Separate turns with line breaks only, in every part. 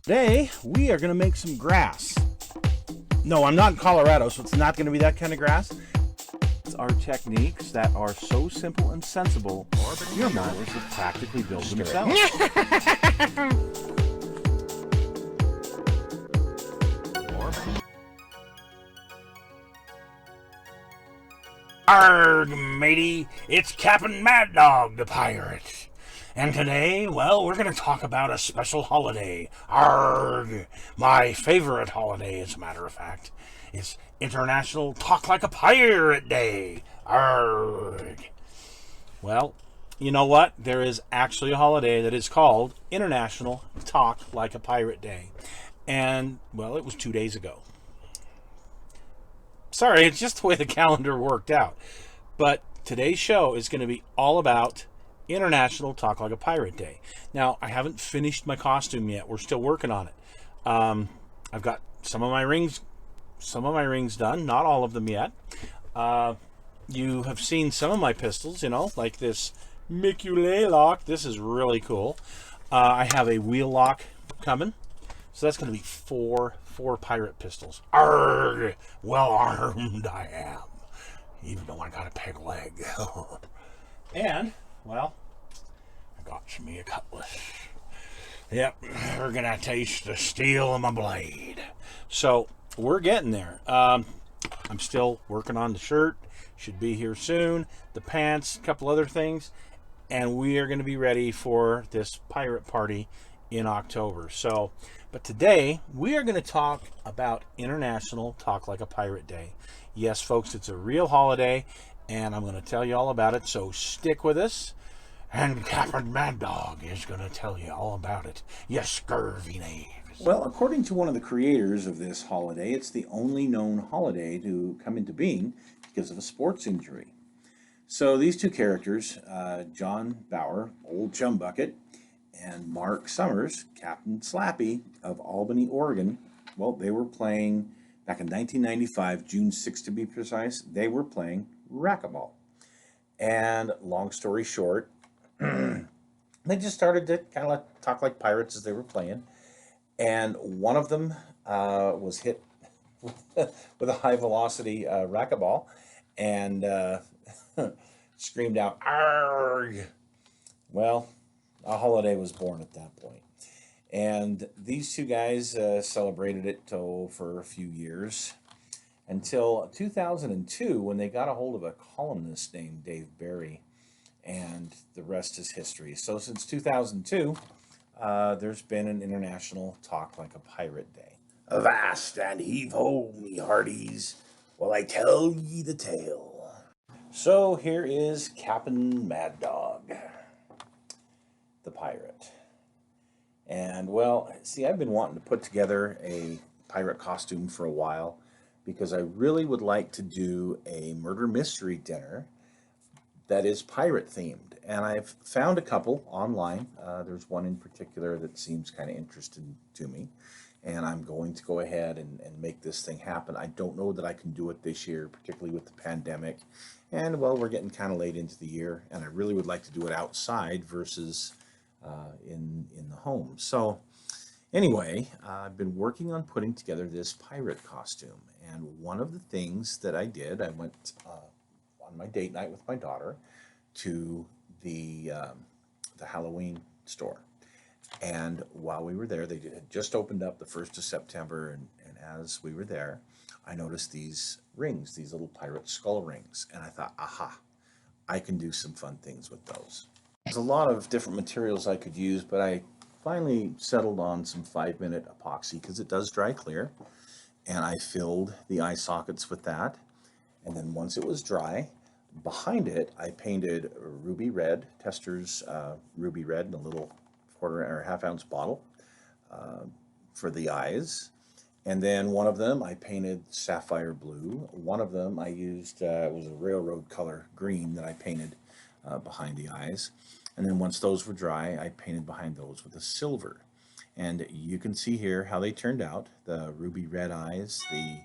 Today, we are going to make some grass. No, I'm not in Colorado, so it's not going to be that kind of grass. It's our techniques that are so simple and sensible, your mothers have practically built themselves. Arg, matey, it's Captain Mad Dog the Pirate. And today, well, we're going to talk about a special holiday. Arg! My favorite holiday, as a matter of fact. It's International Talk Like a Pirate Day. Arg! Well, you know what? There is actually a holiday that is called International Talk Like a Pirate Day. And, well, it was 2 days ago. Sorry, it's just the way the calendar worked out. But today's show is going to be all about International Talk Like a Pirate Day. Now, I haven't finished my costume yet. We're still working on it. I've got some of my rings done, not all of them yet. You have seen some of my pistols, like this Mickey lock. This is really cool. I have a wheel lock coming. So that's going to be four pirate pistols. Arrgh! Well armed I am. Even though I got a peg leg. And, well, I got me a cutlass. Yep, we're going to taste the steel of my blade. So, we're getting there. I'm still working on the shirt. Should be here soon. The pants, a couple other things. And we are going to be ready for this pirate party in October. So, but today we are going to talk about International Talk Like a Pirate Day. Yes, folks, it's a real holiday, and I'm going to tell you all about it. So stick with us, and Captain Mad Dog is going to tell you all about it. You scurvy knaves.
Well, according to one of the creators of this holiday, it's the only known holiday to come into being because of a sports injury. So these two characters, John Bauer, Old Chum Bucket, and Mark Summers, Captain Slappy of Albany, Oregon, well, they were playing back in 1995, June 6th to be precise, they were playing racquetball. And long story short, they just started to kind of talk like pirates as they were playing. And one of them was hit with a high velocity racquetball and screamed out, "Arg!" Well, a holiday was born at that point. And these two guys celebrated it for a few years until 2002 when they got a hold of a columnist named Dave Barry, and the rest is history. So since 2002, there's been an International Talk Like a Pirate Day. Avast and heave ho, me hearties, while I tell ye the tale. So here is Captain Mad Dog, the pirate. And well, see, I've been wanting to put together a pirate costume for a while because I really would like to do a murder mystery dinner that is pirate themed. And I've found a couple online. There's one in particular that seems kind of interesting to me. And I'm going to go ahead and make this thing happen. I don't know that I can do it this year, particularly with the pandemic. And well, we're getting kind of late into the year, and I really would like to do it outside versus in the home. So anyway, I've been working on putting together this pirate costume. And one of the things that I did, I went on my date night with my daughter to the Halloween store. And while we were there, they had just opened up the 1st of September. And as we were there, I noticed these rings, these little pirate skull rings. And I thought, aha, I can do some fun things with those. There's a lot of different materials I could use, but I finally settled on some 5-minute epoxy because it does dry clear. And I filled the eye sockets with that. And then once it was dry, behind it, I painted ruby red, Tester's ruby red in a little quarter or half-ounce bottle for the eyes. And then one of them I painted sapphire blue. One of them I used, it was a railroad color green that I painted behind the eyes. And then once those were dry, I painted behind those with a silver. And you can see here how they turned out. The ruby red eyes, the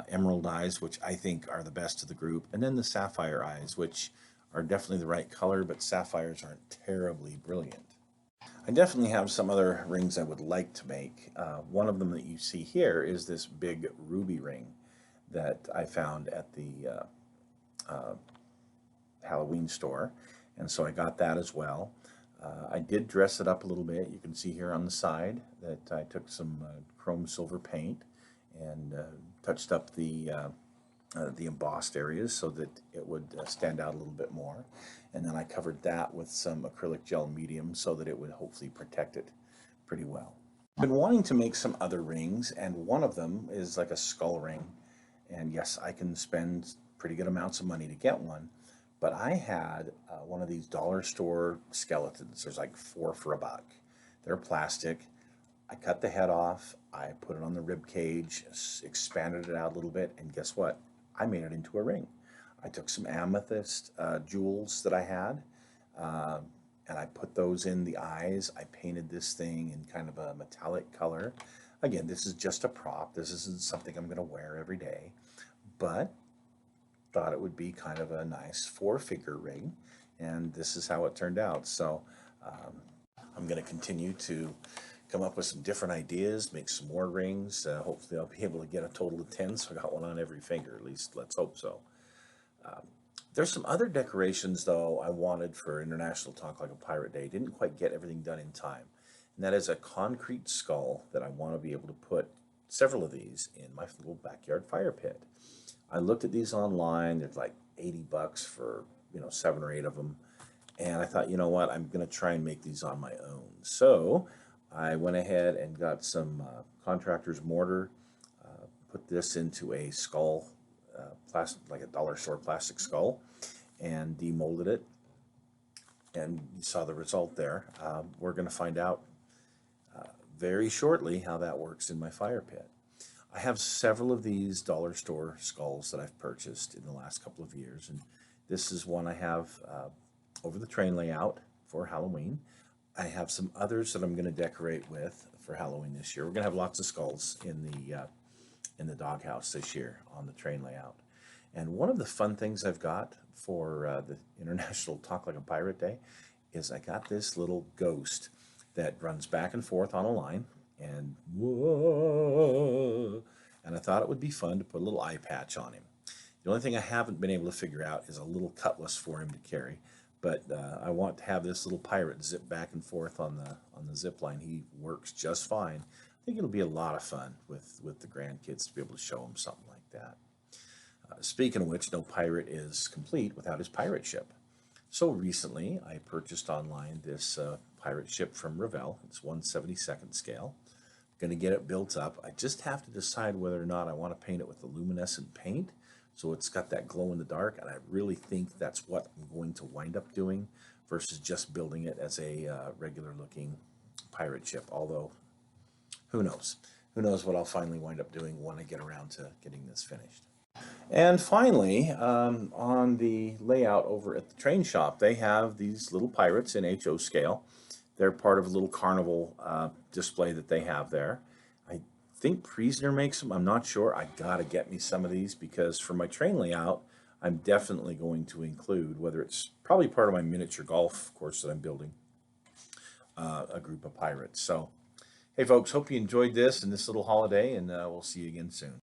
emerald eyes, which I think are the best of the group, and then the sapphire eyes, which are definitely the right color, but sapphires aren't terribly brilliant. I definitely have some other rings I would like to make. One of them that you see here is this big ruby ring that I found at the Halloween store, and so I got that as well. I did dress it up a little bit. You can see here on the side that I took some chrome silver paint and touched up the embossed areas so that it would stand out a little bit more. And then I covered that with some acrylic gel medium so that it would hopefully protect it pretty well. I've been wanting to make some other rings, and one of them is like a skull ring. And yes, I can spend pretty good amounts of money to get one, but I had one of these dollar store skeletons. There's like 4 for $1. They're plastic. I cut the head off, I put it on the rib cage, expanded it out a little bit, and guess what? I made it into a ring. I took some amethyst jewels that I had, uh, and I put those in the eyes. I painted this thing in kind of a metallic color. Again, this is just a prop. This isn't something I'm going to wear every day, but thought it would be kind of a nice 4-figure ring, and this is how it turned out. So um, I'm going to continue to come up with some different ideas, make some more rings. Hopefully I'll be able to get a total of 10, so I got one on every finger, at least let's hope so. There's some other decorations though I wanted for International Talk Like a Pirate Day. Didn't quite get everything done in time. And that is a concrete skull that I want to be able to put several of these in my little backyard fire pit. I looked at these online. They're like $80 for, 7 or 8 of them. And I thought, you know what, I'm going to try and make these on my own. So I went ahead and got some contractor's mortar, put this into a skull, plastic, like a dollar store plastic skull, and demolded it. And you saw the result there. We're going to find out very shortly how that works in my fire pit. I have several of these dollar store skulls that I've purchased in the last couple of years, and this is one I have over the train layout for Halloween. I have some others that I'm going to decorate with for Halloween this year. We're going to have lots of skulls in the doghouse this year on the train layout. And one of the fun things I've got for the International Talk Like a Pirate Day is I got this little ghost that runs back and forth on a line, and whoa, and I thought it would be fun to put a little eye patch on him. The only thing I haven't been able to figure out is a little cutlass for him to carry, but I want to have this little pirate zip back and forth on the zip line. He works just fine. I think it'll be a lot of fun with the grandkids to be able to show them something like that. Speaking of which, no pirate is complete without his pirate ship. So recently, I purchased online this pirate ship from Revell. It's 1/72nd scale. Going to get it built up. I just have to decide whether or not I want to paint it with the luminescent paint, so it's got that glow in the dark, and I really think that's what I'm going to wind up doing versus just building it as a regular looking pirate ship. Although, who knows? Who knows what I'll finally wind up doing when I get around to getting this finished. And finally, on the layout over at the train shop, they have these little pirates in HO scale. They're part of a little carnival display that they have there. I think Priesner makes them. I'm not sure. I gotta get me some of these because for my train layout, I'm definitely going to include, whether it's probably part of my miniature golf course that I'm building, a group of pirates. So, hey folks, hope you enjoyed this and this little holiday, and we'll see you again soon.